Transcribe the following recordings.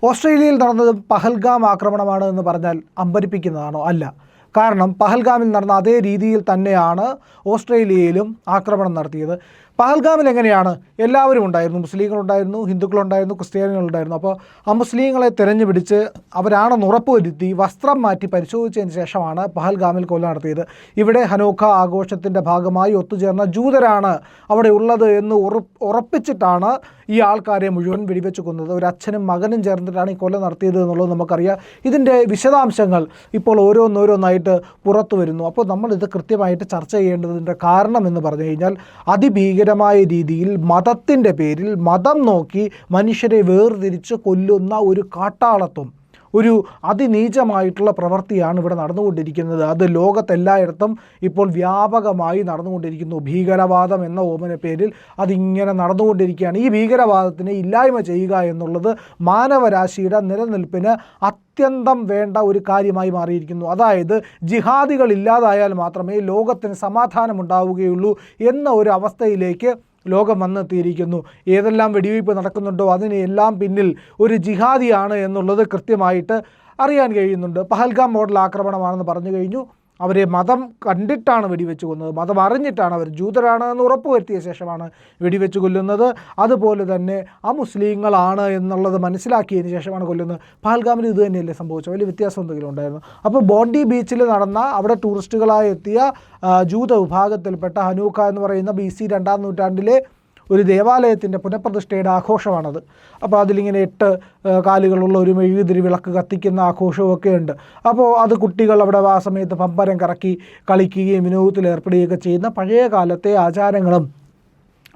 ഓസ്ട്രേലിയയിൽ നടന്നത് പഹൽഗാം ആക്രമണമാണ് എന്ന് പറഞ്ഞാൽ അമ്പരിപ്പിക്കുന്നതാണോ? അല്ല. കാരണം പഹൽഗാമിൽ നടന്ന അതേ രീതിയിൽ തന്നെയാണ് ഓസ്ട്രേലിയയിലും ആക്രമണം നടത്തിയത്. പഹൽഗാമിൽ എങ്ങനെയാണ്? എല്ലാവരും ഉണ്ടായിരുന്നു. മുസ്ലിങ്ങളുണ്ടായിരുന്നു, ഹിന്ദുക്കളുണ്ടായിരുന്നു, ക്രിസ്ത്യാനികളുണ്ടായിരുന്നു. അപ്പോൾ ആ മുസ്ലിങ്ങളെ തിരഞ്ഞുപിടിച്ച് അവരാണെന്ന് ഉറപ്പുവരുത്തി വസ്ത്രം മാറ്റി പരിശോധിച്ചതിന് ശേഷമാണ് പഹൽഗാമിൽ കൊല നടത്തിയത്. ഇവിടെ ഹനൂഖ ആഘോഷത്തിൻ്റെ ഭാഗമായി ഒത്തുചേർന്ന ജൂതരാണ് അവിടെ ഉള്ളത് എന്ന് ഉറപ്പിച്ചിട്ടാണ് ഈ ആൾക്കാരെ മുഴുവൻ വെടിവെച്ച് കൊന്നത്. ഒരു അച്ഛനും മകനും ചേർന്നിട്ടാണ് ഈ കൊല നടത്തിയത് എന്നുള്ളത് നമുക്കറിയാം. ഇതിൻ്റെ വിശദാംശങ്ങൾ ഇപ്പോൾ ഓരോന്നോരോന്നായിട്ട് പുറത്തു വരുന്നു. അപ്പോൾ നമ്മളിത് കൃത്യമായിട്ട് ചർച്ച ചെയ്യേണ്ടതിൻ്റെ കാരണം എന്ന് പറഞ്ഞു കഴിഞ്ഞാൽ അതിഭീകരമായ രീതിയിൽ മതത്തിൻ്റെ പേരിൽ മതം നോക്കി മനുഷ്യരെ വേർതിരിച്ച് കൊല്ലുന്ന ഒരു കാട്ടാളത്വം, ഒരു അതിനീചമായിട്ടുള്ള പ്രവൃത്തിയാണ് ഇവിടെ നടന്നുകൊണ്ടിരിക്കുന്നത്. അത് ലോകത്തെല്ലായിടത്തും ഇപ്പോൾ വ്യാപകമായി നടന്നുകൊണ്ടിരിക്കുന്നു. ഭീകരവാദം എന്ന ഓമന പേരിൽ അതിങ്ങനെ നടന്നുകൊണ്ടിരിക്കുകയാണ്. ഈ ഭീകരവാദത്തിനെ ഇല്ലായ്മ ചെയ്യുക എന്നുള്ളത് മാനവരാശിയുടെ നിലനിൽപ്പിന് അത്യന്തം വേണ്ട ഒരു കാര്യമായി മാറിയിരിക്കുന്നു. അതായത് ജിഹാദികൾ ഇല്ലാതായാൽ മാത്രമേ ലോകത്തിന് സമാധാനമുണ്ടാവുകയുള്ളൂ എന്ന ഒരു അവസ്ഥയിലേക്ക് ലോകം വന്നെത്തിയിരിക്കുന്നു. ഏതെല്ലാം വെടിവയ്പ് നടക്കുന്നുണ്ടോ അതിനെല്ലാം പിന്നിൽ ഒരു ജിഹാദിയാണ് എന്നുള്ളത് കൃത്യമായിട്ട് അറിയാൻ കഴിയുന്നുണ്ട്. പഹൽഗാം മോഡൽ ആക്രമണമാണെന്ന് പറഞ്ഞു കഴിഞ്ഞു. അവരെ മതം കണ്ടിട്ടാണ് വെടിവെച്ച് കൊന്നത്, മതം അറിഞ്ഞിട്ടാണ്, അവർ ജൂതരാണ് എന്ന് ഉറപ്പുവരുത്തിയ ശേഷമാണ് വെടിവെച്ച് കൊല്ലുന്നത്. അതുപോലെ തന്നെ മുസ്ലിങ്ങളാണ് എന്നുള്ളത് മനസ്സിലാക്കിയതിന് ശേഷമാണ് കൊല്ലുന്നത്. പഹൽഗാമിൽ ഇത് തന്നെയല്ലേ സംഭവിച്ചത്? വലിയ വ്യത്യാസം എന്തെങ്കിലും ഉണ്ടായിരുന്നു? അപ്പോൾ ബോണ്ടി ബീച്ചിൽ നടന്ന അവിടെ ടൂറിസ്റ്റുകളായി എത്തിയ ജൂത വിഭാഗത്തിൽപ്പെട്ട ഹനൂഖ എന്ന് പറയുന്ന BC 2-ാം നൂറ്റാണ്ടിലെ ഒരു ദേവാലയത്തിൻ്റെ പുനഃപ്രതിഷ്ഠയുടെ ആഘോഷമാണത്. അപ്പോൾ അതിലിങ്ങനെ 8 കാലുകളുള്ള ഒരു മെഴുകുതിരി വിളക്ക് കത്തിക്കുന്ന ആഘോഷമൊക്കെ ഉണ്ട്. അപ്പോൾ അത് കുട്ടികൾ അവിടെ ആ സമയത്ത് പമ്പരം കറക്കി കളിക്കുകയും വിനോദത്തിൽ ഏർപ്പെടുകയൊക്കെ ചെയ്യുന്ന പഴയ കാലത്തെ ആചാരങ്ങളും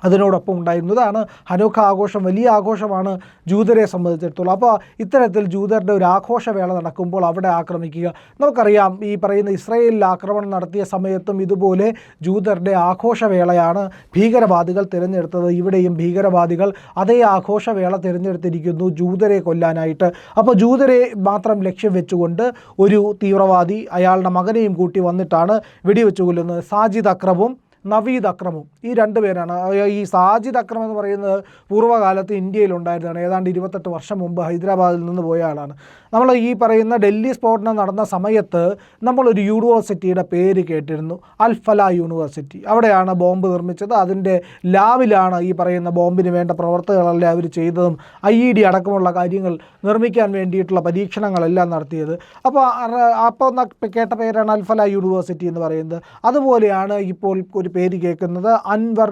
അതിനോടൊപ്പം ഉണ്ടായിരുന്നതാണ്. ഹനൂഖ ആഘോഷം വലിയ ആഘോഷമാണ് ജൂതരെ സംബന്ധിച്ചിടത്തോളം. അപ്പോൾ ഇത്തരത്തിൽ ജൂതരുടെ ഒരു ആഘോഷവേള നടക്കുമ്പോൾ അവിടെ ആക്രമിക്കുക. നമുക്കറിയാം, ഈ പറയുന്ന ഇസ്രായേലിൽ ആക്രമണം നടത്തിയ സമയത്തും ഇതുപോലെ ജൂതരുടെ ആഘോഷവേളയാണ് ഭീകരവാദികൾ തിരഞ്ഞെടുത്തത്. ഇവിടെയും ഭീകരവാദികൾ അതേ ആഘോഷവേള തിരഞ്ഞെടുത്തിരിക്കുന്നു ജൂതരെ കൊല്ലാനായിട്ട്. അപ്പോൾ ജൂതരെ മാത്രം ലക്ഷ്യം വെച്ചുകൊണ്ട് ഒരു തീവ്രവാദി അയാളുടെ മകനെയും കൂട്ടി വന്നിട്ടാണ് വെടിവെച്ച് കൊല്ലുന്നത്. സാജിദ് അക്രമും നവീദ് അക്രമും, ഈ 2 പേരാണ്. ഈ സാജിദ് അക്രം എന്ന് പറയുന്നത് പൂർവ്വകാലത്ത് ഇന്ത്യയിലുണ്ടായിരുന്നതാണ്. ഏതാണ്ട് 28 വർഷം മുമ്പ് ഹൈദരാബാദിൽ നിന്ന് പോയ ആളാണ്. നമ്മൾ ഈ പറയുന്ന ഡൽഹി സ്ഫോടനം നടന്ന സമയത്ത് നമ്മളൊരു യൂണിവേഴ്സിറ്റിയുടെ പേര് കേട്ടിരുന്നു, അൽ-ഫലാ യൂണിവേഴ്സിറ്റി. അവിടെയാണ് ബോംബ് നിർമ്മിച്ചത്. അതിൻ്റെ ലാബിലാണ് ഈ പറയുന്ന ബോംബിന് വേണ്ട പ്രവർത്തനങ്ങളെല്ലാം അവർ ചെയ്തതും IED അടക്കമുള്ള കാര്യങ്ങൾ നിർമ്മിക്കാൻ വേണ്ടിയിട്ടുള്ള പരീക്ഷണങ്ങളെല്ലാം നടത്തിയത്. അപ്പോൾ കേട്ട പേരാണ് അൽ-ഫലാ യൂണിവേഴ്സിറ്റി എന്ന് പറയുന്നത്. അതുപോലെയാണ് ഇപ്പോൾ ഒരു പേര് കേൾക്കുന്നത്, അൻവർ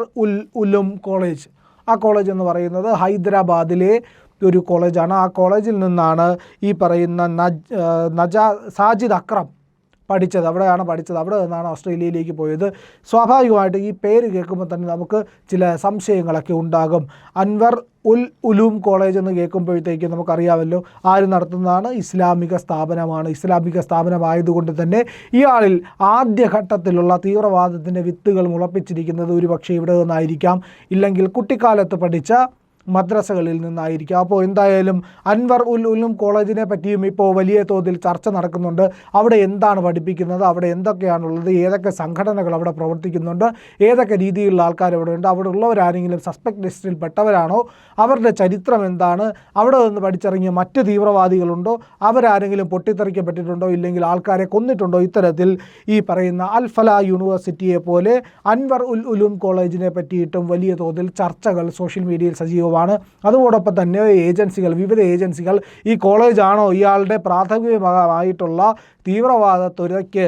ഉലും കോളേജ്. ആ കോളേജ് എന്ന് പറയുന്നത് ഹൈദരാബാദിലെ ഒരു കോളേജാണ്. ആ കോളേജിൽ നിന്നാണ് ഈ പറയുന്ന സാജിദ് അക്രം പഠിച്ചത്. അവിടെയാണ് പഠിച്ചത്. അവിടെ നിന്നാണ് ഓസ്ട്രേലിയയിലേക്ക് പോയത്. സ്വാഭാവികമായിട്ട് ഈ പേര് കേൾക്കുമ്പോൾ തന്നെ നമുക്ക് ചില സംശയങ്ങളൊക്കെ ഉണ്ടാകും. അൻവർ ഉലൂം കോളേജ് എന്ന് കേൾക്കുമ്പോഴത്തേക്കും നമുക്കറിയാമല്ലോ ആര് നടത്തുന്നതാണ്? ഇസ്ലാമിക സ്ഥാപനമാണ്. ഇസ്ലാമിക സ്ഥാപനമായതുകൊണ്ട് തന്നെ ഇയാളിൽ ആദ്യഘട്ടത്തിലുള്ള തീവ്രവാദത്തിൻ്റെ വിത്തുകൾ മുളപ്പിച്ചിരിക്കുന്നത് ഒരുപക്ഷെ ഇവിടെ നിന്നായിരിക്കാം, ഇല്ലെങ്കിൽ കുട്ടിക്കാലത്ത് പഠിച്ച മദ്രസകളിൽ നിന്നായിരിക്കും. അപ്പോൾ എന്തായാലും അൻവർ ഉലും കോളേജിനെ പറ്റിയും ഇപ്പോൾ വലിയ തോതിൽ ചർച്ച നടക്കുന്നുണ്ട്. അവിടെ എന്താണ് പഠിപ്പിക്കുന്നത്, അവിടെ എന്തൊക്കെയാണുള്ളത്, ഏതൊക്കെ സംഘടനകൾ അവിടെ പ്രവർത്തിക്കുന്നുണ്ട്, ഏതൊക്കെ രീതിയിലുള്ള ആൾക്കാർ അവിടെ ഉണ്ട്, അവിടെ ഉള്ളവരാരെങ്കിലും സസ്പെക്ട് ലിസ്റ്റിൽ പെട്ടവരാണോ, അവരുടെ ചരിത്രം എന്താണ്, അവിടെ നിന്ന് പഠിച്ചിറങ്ങിയ മറ്റ് തീവ്രവാദികളുണ്ടോ, അവരാരെങ്കിലും പൊട്ടിത്തെറിക്കപ്പെട്ടിട്ടുണ്ടോ, ഇല്ലെങ്കിൽ ആൾക്കാരെ കൊന്നിട്ടുണ്ടോ? ഇത്തരത്തിൽ ഈ പറയുന്ന അൽ-ഫലാ യൂണിവേഴ്സിറ്റിയെ പോലെ അൻവർ ഉലും കോളേജിനെ പറ്റിയിട്ടും വലിയ തോതിൽ ചർച്ചകൾ സോഷ്യൽ മീഡിയയിൽ സജീവമാണ്. അതോടൊപ്പം തന്നെ വിവിധ ഏജൻസികൾ ഈ കോളേജാണോ ഇയാളുടെ പ്രാഥമികമായിട്ടുള്ള തീവ്രവാദ തുരയ്ക്ക്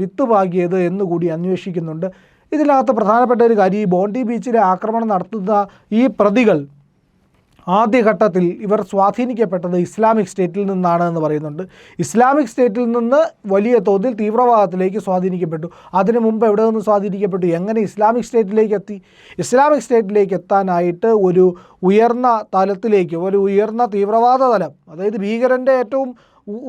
വിത്തുപാകിയത് എന്നുകൂടി അന്വേഷിക്കുന്നുണ്ട്. ഇതിനകത്ത് പ്രധാനപ്പെട്ട ഒരു കാര്യം, ഈ ബോണ്ടി ബീച്ചിലെ ആക്രമണം നടത്തുന്ന ഈ പ്രതികൾ ആദ്യഘട്ടത്തിൽ ഇവർ സ്വാധീനിക്കപ്പെട്ടത് ഇസ്ലാമിക് സ്റ്റേറ്റിൽ നിന്നാണ് എന്ന് പറയുന്നുണ്ട്. ഇസ്ലാമിക് സ്റ്റേറ്റിൽ നിന്ന് വലിയ തോതിൽ തീവ്രവാദത്തിലേക്ക് സ്വാധീനിക്കപ്പെട്ടു. അതിനു മുമ്പ് എവിടെ നിന്ന് സ്വാധീനിക്കപ്പെട്ടു? എങ്ങനെ ഇസ്ലാമിക് സ്റ്റേറ്റിലേക്ക് എത്തി? ഇസ്ലാമിക് സ്റ്റേറ്റിലേക്ക് എത്താനായിട്ട് ഒരു ഉയർന്ന തലത്തിലേക്ക്, ഒരു ഉയർന്ന തീവ്രവാദ തലം, അതായത് ഭീകരൻ്റെ ഏറ്റവും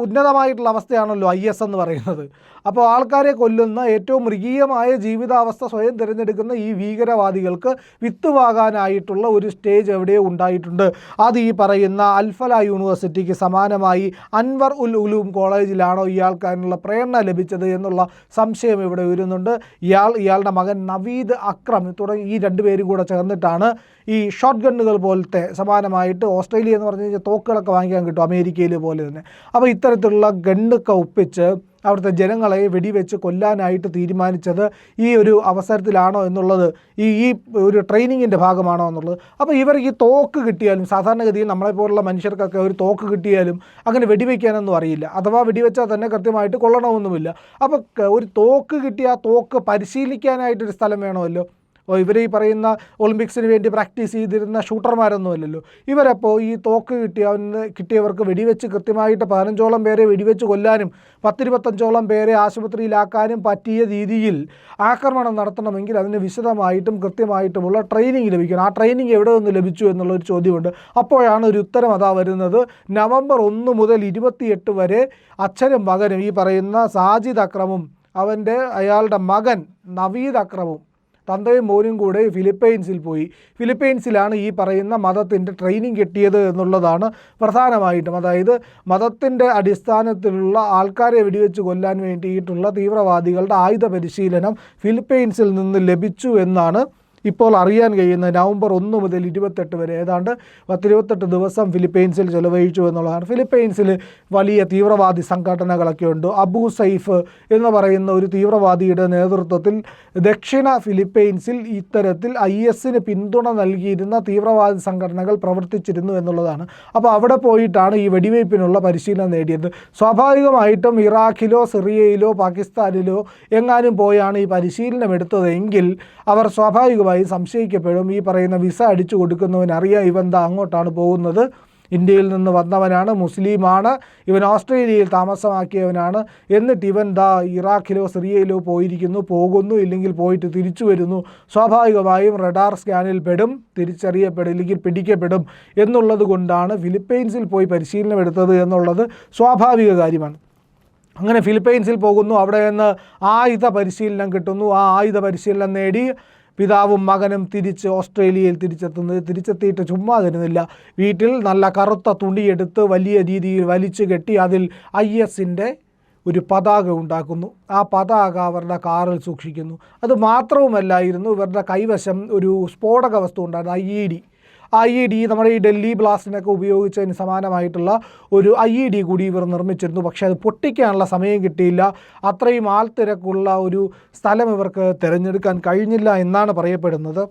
ഉന്നതമായിട്ടുള്ള അവസ്ഥയാണല്ലോ IS എന്ന് പറയുന്നത്. അപ്പോൾ ആൾക്കാരെ കൊല്ലുന്ന ഏറ്റവും മൃഗീയമായ ജീവിതാവസ്ഥ സ്വയം തിരഞ്ഞെടുക്കുന്ന ഈ ഭീകരവാദികൾക്ക് വിത്തുവാകാനായിട്ടുള്ള ഒരു സ്റ്റേജ് എവിടെയോ ഉണ്ടായിട്ടുണ്ട്. അത് ഈ പറയുന്ന അൽഫല യൂണിവേഴ്സിറ്റിക്ക് സമാനമായി അൻവർ ഉൽ ഉലൂം കോളേജിലാണോ ഇയാൾക്ക് അതിനുള്ള പ്രേരണ ലഭിച്ചത് എന്നുള്ള സംശയം ഇവിടെ വരുന്നുണ്ട്. ഇയാളുടെ മകൻ നവീദ് അക്രം തുടങ്ങി ഈ രണ്ടുപേരും കൂടെ ചേർന്നിട്ടാണ് ഈ ഷോട്ട് ഗണ്ണുകൾ പോലത്തെ സമാനമായിട്ട് ഓസ്ട്രേലിയ എന്ന് പറഞ്ഞു കഴിഞ്ഞാൽ തോക്കുകളൊക്കെ വാങ്ങിക്കാൻ കിട്ടും അമേരിക്കയിൽ പോലെ തന്നെ. അപ്പോൾ ഇത്തരത്തിലുള്ള ഗണ്ണൊക്കെ ഒപ്പിച്ച് അവിടുത്തെ ജനങ്ങളെ വെടിവെച്ച് കൊല്ലാനായിട്ട് തീരുമാനിച്ചത് ഈ ഒരു അവസരത്തിലാണോ എന്നുള്ളത്, ഈ ഒരു ട്രെയിനിങ്ങിൻ്റെ ഭാഗമാണോ എന്നുള്ളത്. അപ്പോൾ ഇവർക്ക് ഈ തോക്ക് കിട്ടിയാലും, സാധാരണഗതിയിൽ നമ്മളെപ്പോലുള്ള മനുഷ്യർക്കൊക്കെ ഒരു തോക്ക് കിട്ടിയാലും അങ്ങനെ വെടിവെക്കാനൊന്നും അറിയില്ല, അഥവാ വെടിവെച്ചാൽ തന്നെ കൃത്യമായിട്ട് കൊള്ളണമൊന്നുമില്ല. അപ്പോൾ ഒരു തോക്ക് കിട്ടിയ ആ തോക്ക് പരിശീലിക്കാനായിട്ടൊരു സ്ഥലം വേണമല്ലോ. ഇവർ ഈ പറയുന്ന ഒളിമ്പിക്സിന് വേണ്ടി പ്രാക്ടീസ് ചെയ്തിരുന്ന ഷൂട്ടർമാരൊന്നുമല്ലല്ലോ ഇവരപ്പോൾ. ഈ തോക്ക് കിട്ടിയവർക്ക് വെടിവെച്ച് കൃത്യമായിട്ട് 15ഓളം പേരെ വെടിവെച്ച് കൊല്ലാനും 10-25ഓളം പേരെ ആശുപത്രിയിലാക്കാനും പറ്റിയ രീതിയിൽ ആക്രമണം നടത്തണമെങ്കിൽ അതിന് വിശദമായിട്ടും കൃത്യമായിട്ടുമുള്ള ട്രെയിനിങ് ലഭിക്കണം. ആ ട്രെയിനിങ് എവിടെ നിന്ന് ലഭിച്ചു എന്നുള്ളൊരു ചോദ്യമുണ്ട്. അപ്പോഴാണ് ഒരു ഉത്തരം അതാ വരുന്നത്. നവംബർ 1 മുതൽ 28 വരെ അച്ഛനും മകനും ഈ പറയുന്ന സാജിദ് അക്രമും അയാളുടെ മകൻ നവീദ് അക്രമും തന്തയും മോനും കൂടെ ഫിലിപ്പൈൻസിൽ പോയി. ഫിലിപ്പൈൻസിലാണ് ഈ പറയുന്ന മതത്തിൻ്റെ ട്രെയിനിങ് കിട്ടിയത് എന്നുള്ളതാണ് പ്രധാനമായിട്ടും. അതായത് മതത്തിൻ്റെ അടിസ്ഥാനത്തിലുള്ള ആൾക്കാരെ വെടിവെച്ച് കൊല്ലാൻ വേണ്ടിയിട്ടുള്ള തീവ്രവാദികളുടെ ആയുധ പരിശീലനം ഫിലിപ്പൈൻസിൽ നിന്ന് ലഭിച്ചു എന്നാണ് ഇപ്പോൾ അറിയാൻ കഴിയുന്നത്. നവംബർ 1 മുതൽ 28 വരെ ഏതാണ്ട് 28 ദിവസം ഫിലിപ്പൈൻസിൽ ചെലവഴിച്ചു എന്നുള്ളതാണ്. ഫിലിപ്പൈൻസിൽ വലിയ തീവ്രവാദി സംഘടനകളൊക്കെ ഉണ്ട്. അബു സൈഫ് എന്ന് പറയുന്ന ഒരു തീവ്രവാദിയുടെ നേതൃത്വത്തിൽ ദക്ഷിണ ഫിലിപ്പൈൻസിൽ ഇത്തരത്തിൽ IS-ന് പിന്തുണ നൽകിയിരുന്ന തീവ്രവാദി സംഘടനകൾ പ്രവർത്തിച്ചിരുന്നു എന്നുള്ളതാണ്. അപ്പോൾ അവിടെ പോയിട്ടാണ് ഈ വെടിവയ്പ്പിനുള്ള പരിശീലനം നേടിയത്. സ്വാഭാവികമായിട്ടും ഇറാഖിലോ സിറിയയിലോ പാകിസ്ഥാനിലോ എങ്ങാനും പോയാണ് ഈ പരിശീലനം എടുത്തതെങ്കിൽ അവർ സ്വാഭാവികമായി സംശയിക്കപ്പെടും. ഈ പറയുന്ന വിസ അടിച്ചു കൊടുക്കുന്നവനറിയാം ഇവന്താ അങ്ങോട്ടാണ് പോകുന്നത്, ഇന്ത്യയിൽ നിന്ന് വന്നവനാണ്, മുസ്ലിമാണ്, ഇവൻ ഓസ്ട്രേലിയയിൽ താമസമാക്കിയവനാണ്, എന്നിട്ട് ഇവൻ ഇറാഖിലോ സിറിയയിലോ പോകുന്നു, ഇല്ലെങ്കിൽ പോയിട്ട് തിരിച്ചു വരുന്നു. സ്വാഭാവികമായും റഡാർ സ്കാനിൽ പെടും, തിരിച്ചറിയപ്പെടും, ഇല്ലെങ്കിൽ പിടിക്കപ്പെടും എന്നുള്ളത് കൊണ്ടാണ് ഫിലിപ്പൈൻസിൽ പോയി പരിശീലനം എടുത്തത് എന്നുള്ളത് സ്വാഭാവിക കാര്യമാണ്. അങ്ങനെ ഫിലിപ്പൈൻസിൽ പോകുന്നു, അവിടെ നിന്ന് ആയുധ പരിശീലനം കിട്ടുന്നു. ആ ആയുധ പരിശീലനം നേടി പിതാവും മകനും തിരിച്ച് ഓസ്ട്രേലിയയിൽ തിരിച്ചെത്തിയിട്ട് ചുമ്മാ തരുന്നില്ല. വീട്ടിൽ നല്ല കറുത്ത തുണിയെടുത്ത് വലിയ രീതിയിൽ വലിച്ചു കെട്ടി അതിൽ IS-ൻ്റെ ഒരു പതാക ഉണ്ടാക്കുന്നു. ആ പതാക അവരുടെ കാറിൽ സൂക്ഷിക്കുന്നു. അത് മാത്രവുമല്ലായിരുന്നു, ഇവരുടെ കൈവശം ഒരു സ്ഫോടക വസ്തു ഉണ്ടായിരുന്നു, IED. നമ്മുടെ ഈ ഡൽഹി ബ്ലാസ്റ്റിനൊക്കെ ഉപയോഗിച്ചതിന് സമാനമായിട്ടുള്ള ഒരു IED കൂടി ഇവർ നിർമ്മിച്ചിരുന്നു. പക്ഷേ അത് പൊട്ടിക്കാനുള്ള സമയം കിട്ടിയില്ല. അത്രയും ആൾത്തിരക്കുള്ള ഒരു സ്ഥലം ഇവർക്ക് തിരഞ്ഞെടുക്കാൻ കഴിഞ്ഞില്ല എന്നാണ് പറയപ്പെടുന്നത്.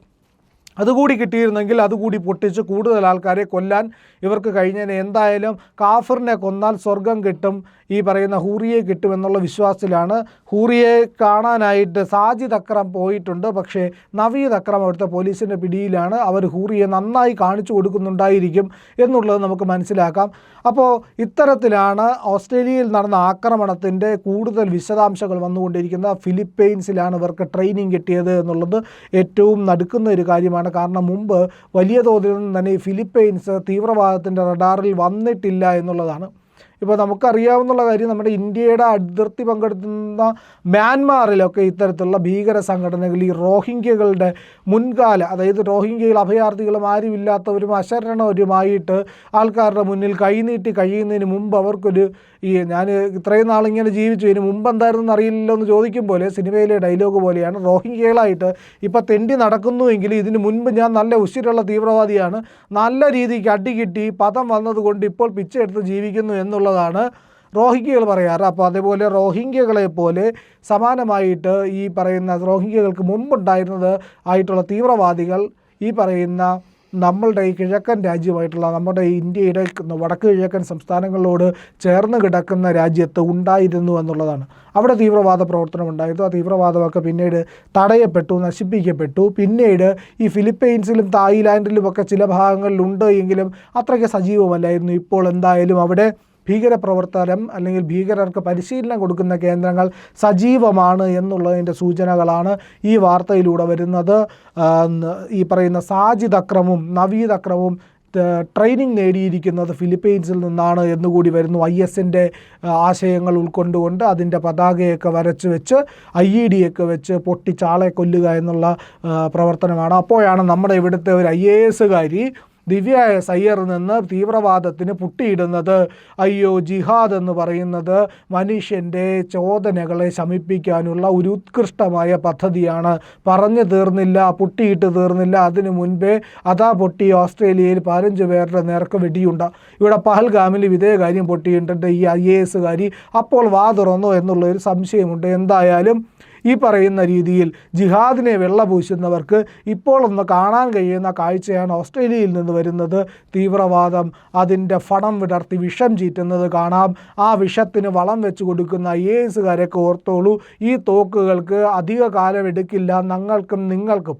അതുകൂടി കിട്ടിയിരുന്നെങ്കിൽ അതുകൂടി പൊട്ടിച്ച് കൂടുതൽ ആൾക്കാരെ കൊല്ലാൻ ഇവർക്ക് കഴിഞ്ഞതിന്. എന്തായാലും കാഫിറിനെ കൊന്നാൽ സ്വർഗം കിട്ടും, ഈ പറയുന്ന ഹൂറിയെ കിട്ടുമെന്നുള്ള വിശ്വാസത്തിലാണ്. ഹൂറിയെ കാണാനായിട്ട് സാജിദ് അക്രം പോയിട്ടുണ്ട്. പക്ഷേ നവീദ് അക്രം അവിടുത്തെ പോലീസിൻ്റെ പിടിയിലാണ്. അവർ ഹൂറിയെ നന്നായി കാണിച്ചു കൊടുക്കുന്നുണ്ടായിരിക്കും എന്നുള്ളത് നമുക്ക് മനസ്സിലാക്കാം. അപ്പോൾ ഇത്തരത്തിലാണ് ഓസ്ട്രേലിയയിൽ നടന്ന ആക്രമണത്തിൻ്റെ കൂടുതൽ വിശദാംശങ്ങൾ വന്നുകൊണ്ടിരിക്കുന്നത്. ഫിലിപ്പൈൻസിലാണ് ഇവർക്ക് ട്രെയിനിങ് കിട്ടിയത് എന്നുള്ളത് ഏറ്റവും നടുക്കുന്ന ഒരു കാര്യമാണ്. കാരണം മുമ്പ് വലിയ തോതിൽ തന്നെ ഫിലിപ്പൈൻസ് തീവ്രവാദത്തിൻ്റെ റഡാറിൽ വന്നിട്ടില്ല എന്നുള്ളതാണ്. ഇപ്പോൾ നമുക്കറിയാവുന്ന കാര്യം, നമ്മുടെ ഇന്ത്യയുടെ അതിർത്തി പങ്കെടുക്കുന്ന മ്യാൻമാറിലൊക്കെ ഇത്തരത്തിലുള്ള ഭീകര സംഘടനകൾ ഈ റോഹിംഗ്യകളുടെ മുൻകാല, അതായത് റോഹിംഗ്യകൾ അഭയാർത്ഥികളും ആരുമില്ലാത്തവരും അശരണവരുമായിട്ട് ആൾക്കാരുടെ മുന്നിൽ കൈനീട്ടി കഴിയുന്നതിന് മുമ്പ് അവർക്കൊരു ഞാൻ ഇത്രയും നാളിങ്ങനെ ജീവിച്ചു, ഇതിന് മുമ്പ് എന്തായിരുന്നു അറിയില്ലല്ലോ എന്ന് ചോദിക്കും പോലെ സിനിമയിലെ ഡയലോഗ് പോലെയാണ് റോഹിംഗ്യകളായിട്ട് ഇപ്പോൾ തെണ്ടി നടക്കുന്നുവെങ്കിൽ ഇതിന് മുൻപ് ഞാൻ നല്ല ഉശിരുള്ള തീവ്രവാദിയാണ്, നല്ല രീതിക്ക് അടികിട്ടി പദം വന്നതുകൊണ്ട് ഇപ്പോൾ പിച്ചെടുത്ത് ജീവിക്കുന്നു എന്നുള്ളതാണ് റോഹിംഗ്യകൾ പറയാറ്. അപ്പോൾ അതേപോലെ റോഹിംഗ്യകളെ പോലെ സമാനമായിട്ട് ഈ പറയുന്ന റോഹിംഗ്യകൾക്ക് മുമ്പുണ്ടായിരുന്നത് ആയിട്ടുള്ള തീവ്രവാദികൾ ഈ പറയുന്ന നമ്മളുടെ ഈ കിഴക്കൻ രാജ്യമായിട്ടുള്ള നമ്മുടെ ഇന്ത്യയുടെ വടക്ക് കിഴക്കൻ സംസ്ഥാനങ്ങളോട് ചേർന്ന് കിടക്കുന്ന രാജ്യത്ത് ഉണ്ടായിരുന്നു എന്നുള്ളതാണ്. അവിടെ തീവ്രവാദ പ്രവർത്തനം ഉണ്ടായിരുന്നു. ആ തീവ്രവാദമൊക്കെ പിന്നീട് തടയപ്പെട്ടു, നശിപ്പിക്കപ്പെട്ടു. പിന്നീട് ഈ ഫിലിപ്പൈൻസിലും തായ്ലാൻഡിലുമൊക്കെ ചില ഭാഗങ്ങളിലുണ്ട് എങ്കിലും അത്രയ്ക്ക് സജീവമല്ലായിരുന്നു. ഇപ്പോൾ എന്തായാലും അവിടെ ഭീകരപ്രവർത്തനം അല്ലെങ്കിൽ ഭീകരർക്ക് പരിശീലനം കൊടുക്കുന്ന കേന്ദ്രങ്ങൾ സജീവമാണ് എന്നുള്ളതിൻ്റെ സൂചനകളാണ് ഈ വാർത്തയിലൂടെ വരുന്നത്. ഈ പറയുന്ന സാജിദ് അക്രമും നവീദ് അക്രമും ട്രെയിനിങ് നേടിയിരിക്കുന്നത് ഫിലിപ്പീൻസിൽ നിന്നാണ് എന്നുകൂടി വരുന്നു. IS-ൻ്റെ ആശയങ്ങൾ ഉൾക്കൊണ്ടുകൊണ്ട് അതിൻ്റെ പതാകയൊക്കെ വരച്ച് വെച്ച് IED ഒക്കെ വെച്ച് പൊട്ടിച്ചാളെ കൊല്ലുക എന്നുള്ള പ്രവർത്തനമാണ്. അപ്പോഴാണ് നമ്മുടെ ഇവിടുത്തെ ഒരു IAS-കാരി ദിവ്യ എസ് അയ്യർ നിന്ന് തീവ്രവാദത്തിന് പുട്ടിയിടുന്നത്. അയ്യോ, ജിഹാദ് എന്ന് പറയുന്നത് മനുഷ്യൻ്റെ ചോദനകളെ ശമിപ്പിക്കാനുള്ള ഒരു ഉത്കൃഷ്ടമായ പദ്ധതിയാണ്. പറഞ്ഞു തീർന്നില്ല, പുട്ടിയിട്ട് തീർന്നില്ല. അതിനു മുൻപേ അതാ പൊട്ടി ഓസ്ട്രേലിയയിൽ 15 പേരുടെ നേർക്ക് വെടിയുണ്ട. ഇവിടെ പഹൽഗാമിലും ഇതേ കാര്യം പൊട്ടിയിട്ടുണ്ട് ഈ IAS-കാരി. അപ്പോൾ വാ തുറന്നോ എന്നുള്ളൊരു സംശയമുണ്ട്. എന്തായാലും ഈ പറയുന്ന രീതിയിൽ ജിഹാദിനെ വെള്ളപൂശുന്നവർക്ക് ഇപ്പോൾ ഒന്ന് കാണാൻ കഴിയുന്ന കാഴ്ചയാണ് ഓസ്ട്രേലിയയിൽ നിന്ന് വരുന്നത്. തീവ്രവാദം അതിൻ്റെ ഫണം വിടർത്തി വിഷം ചീറ്റുന്നത് കാണാം. ആ വിഷത്തിന് വളം വെച്ച് കൊടുക്കുന്ന IAS-കാരൊക്കെ ഓർത്തോളൂ, ഈ തോക്കുകൾക്ക് അധിക കാലം എടുക്കില്ല ഞങ്ങൾക്കും നിങ്ങൾക്കും,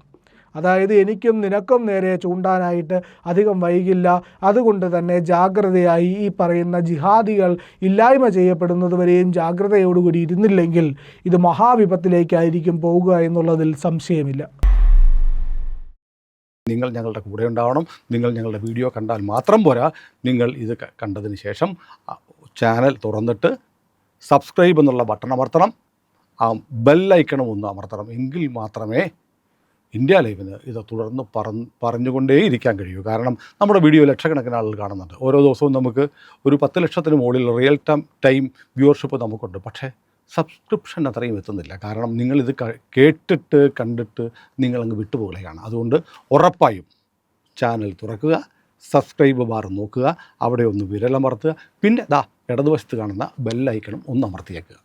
അതായത് എനിക്കും നിനക്കും നേരെ ചൂണ്ടാനായിട്ട് അധികം വൈകില്ല. അതുകൊണ്ട് തന്നെ ജാഗ്രതയായി ഈ പറയുന്ന ജിഹാദികൾ ഇല്ലായ്മ ചെയ്യപ്പെടുന്നതുവരെയും ജാഗ്രതയോടുകൂടി ഇരുന്നില്ലെങ്കിൽ ഇത് മഹാവിപത്തിലേക്കായിരിക്കും പോവുക എന്നുള്ളതിൽ സംശയമില്ല. നിങ്ങൾ ഞങ്ങളുടെ കൂടെ ഉണ്ടാവണം. നിങ്ങൾ ഞങ്ങളുടെ വീഡിയോ കണ്ടാൽ മാത്രം പോരാ, നിങ്ങൾ ഇത് കണ്ടതിന് ശേഷം ചാനൽ തുറന്നിട്ട് സബ്സ്ക്രൈബ് എന്നുള്ള ബട്ടൺ അമർത്തണം, ആ ബെല്ലൈക്കണം ഒന്ന് അമർത്തണം. എങ്കിൽ മാത്രമേ ഇന്ത്യ ലൈവിന് ഇത് തുടർന്ന് പറഞ്ഞുകൊണ്ടേ ഇരിക്കാൻ കഴിയൂ. കാരണം നമ്മുടെ വീഡിയോ ലക്ഷക്കണക്കിന് ആളുകൾ കാണുന്നുണ്ട്. ഓരോ ദിവസവും നമുക്ക് ഒരു 10 ലക്ഷത്തിന് മുകളിൽ റിയൽ ടൈം വ്യൂവർഷിപ്പ് നമുക്കുണ്ട്. പക്ഷേ സബ്സ്ക്രിപ്ഷൻ അത്രയും എത്തുന്നില്ല. കാരണം നിങ്ങളിത് കേട്ടിട്ട് കണ്ടിട്ട് നിങ്ങളങ്ങ് വിട്ടുപോകുകയാണ്. അതുകൊണ്ട് ഉറപ്പായും ചാനൽ തുറക്കുക, സബ്സ്ക്രൈബ് ബാർ നോക്കുക, അവിടെ ഒന്ന് വിരലമർത്തുക, പിന്നെ ഇടതുവശത്ത് കാണുന്ന ബെല്ലൈക്കണം ഒന്ന് അമർത്തിയേക്കുക.